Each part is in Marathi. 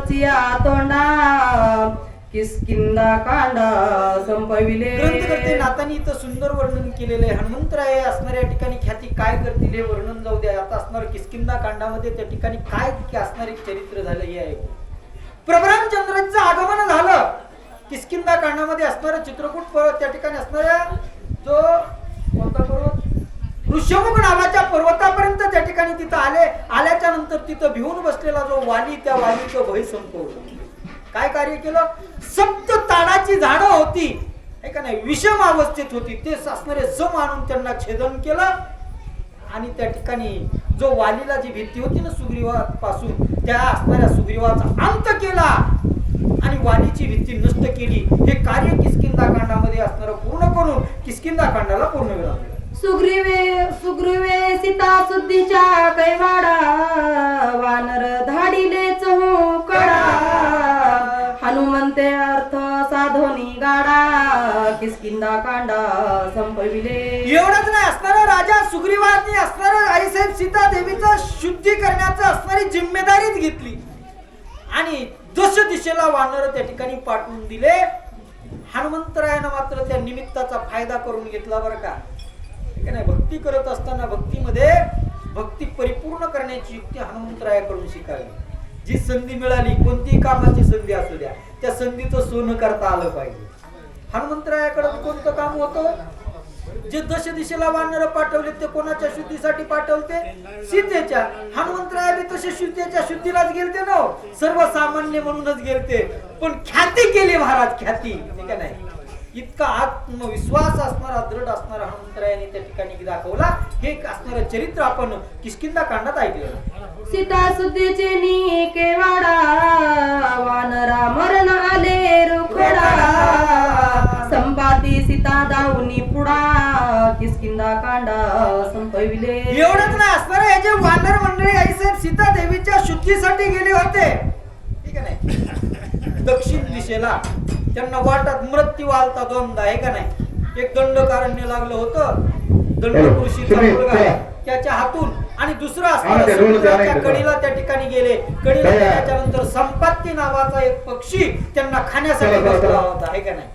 चिया तोंडा किसकिंदा कांडा संपविले. ग्रंथकर्ते नाथांनी इथं सुंदर वर्णन केलेलं आहे. हनुमंतराय असणाऱ्या ठिकाणी ख्याती काय करतील हे वर्णन जाऊ द्या. आता असणार किसकिंदा कांडामध्ये त्या ठिकाणी काय असणारे चरित्र झालं हे आहे. प्रभरामचंद्रांचं आगमन झालं. किसकिंदा कांडामध्ये असणारं चित्रकूट त्या ठिकाणी असणाऱ्या जो कोणता पर्वत ऋषमुख नावाच्या पर्वतापर्यंत त्या ठिकाणी तिथं आल्याच्या नंतर तिथं भिवून बसलेला जो वाली त्या वालीचं भय संपवलं. काय कार्य केलं. सप्त ताडाची झाडं होती है का नाही विषम अवस्थेत होती ते असणारे जम आणून त्यांना छेदन केलं आणि त्या ठिकाणी जो वालीला जी भीती होती ना सुग्रीवापासून त्या असणाऱ्या सुग्रीवाचा अंत केला आणि वालीची भीती नष्ट केली. हे कार्य किसकिंदा कांडामध्ये असणारं पूर्ण करून किसकिंदा कांडाला पूर्ण वेळा सुग्रीवे सीता सुद्धीच्या कैवाडा वानर धाडिले चहू कडा हनुमंते अर्थ साधोनी गाडा किसकिंदा कांडा संपविले. एवढंच नाही असणारा राजा सुग्रीवाने असणारा आईसाहेब सीता देवीचं शुद्धी करण्याचं असणारी जिम्मेदारीच घेतली आणि दश दिशेला वानर त्या ठिकाणी पाठवून दिले. हनुमंतरायानं मात्र त्या निमित्ताचा फायदा करून घेतला बरं का. नाही भक्ती करत असताना भक्तीमध्ये भक्ती परिपूर्ण करण्याची युक्ती हनुमंतरायाकडून शिकावी. जी संधी मिळाली कोणतीही कामाची संधी असू द्या त्या संधीचं सोनं करता आलं पाहिजे. हनुमंतरायाकडे कोणतं काम होतं. जे दश दिशेला वानर पाठवले ते कोणाच्या शुद्धीसाठी पाठवते सीतेच्या. हनुमंतराया बी तसे सीतेच्या शुद्धीलाच गेलते ना सर्वसामान्य म्हणूनच गेलते पण ख्याती केली महाराज ख्याती ठीक आहे नाही. इतका आत्मविश्वास असणारा दृढ असणारा हनुमंतरायाने त्या ठिकाणी दाखवला. हे असणारं चरित्र आपण किष्किंधा कांडात ऐकलेलं. सीता सुद्धीचे नी केवाडा वानरा मरण आले रुखडा संपाती सीता दाऊनी पुडा किष्किंधा कांडा संपविले. एवढंच नाही असणार हे जे वानर मंडळी आईसाहेब सीता देवीच्या शुद्धीसाठी गेले होते ठीक आहे नाही. दक्षिण दिशेला त्यांना वाटात मृत्यू आलता दोनदा आहे का नाही. एक दंडकारण्य लागलं होतं दंडकृषीचा मुलगा त्याच्या हातून आणि दुसरा समुद्राच्या कडीला त्या ठिकाणी गेले. कडीला त्याच्यानंतर संपत्ती नावाचा एक पक्षी त्यांना खाण्यासाठी बसला होता आहे का नाही.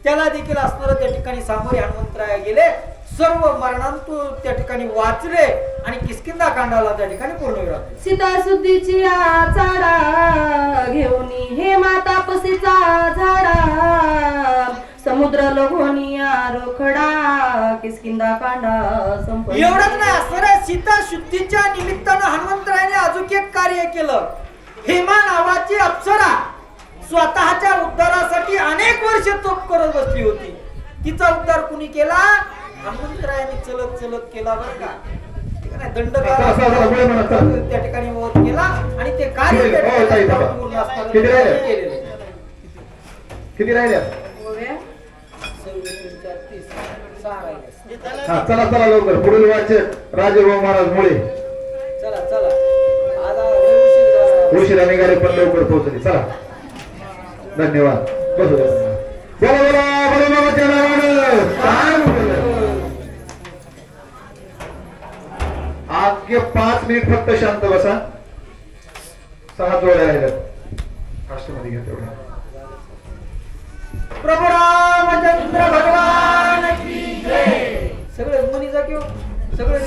त्याला देखील असणारं त्या ठिकाणी सामोरे हनुमंतराया गेले. सर्व मरणांतून त्या ठिकाणी वाचले आणि किष्किंधा कांडाला त्या ठिकाणी पूर्ण वेळा. सीता सुद्धीची चाडा घेऊन हे माता पसीचा झाडा समुद्र लोघोनिया रोखडा किष्किंधा कांडा संपविले. एवढंच नाही असणाऱ्या सीता शुद्धीच्या निमित्तानं हनुमंतरायाने अजून एक कार्य केलं. हेमा नावाची अप्सरा स्वतःच्या उद्धारासाठी अनेक वर्ष तप करत बसली होती. तिचा उद्धार कुणी केला. हनुमंतरायाने चलत चलत केला बरं का. दंडकार त्या ठिकाणी वध केला आणि ते कार्य किती राहिल्या. चला चला लवकर पुढील वाचक राजेभाऊ महाराज मुळे. चला चला आता उशिरा निघाले पण लवकर पोहोचले. चला धन्यवाद. बसू बोला बोला बोला बाबाच्या नावानं. आगे 5 मिनिट फक्त शांत बसा. 6 जोड्या राहिल्या मध्ये घ्या तेवढ्या. प्रभू रामचंद्र भगवान की जय. सगळे मनीचा किंवा सगळे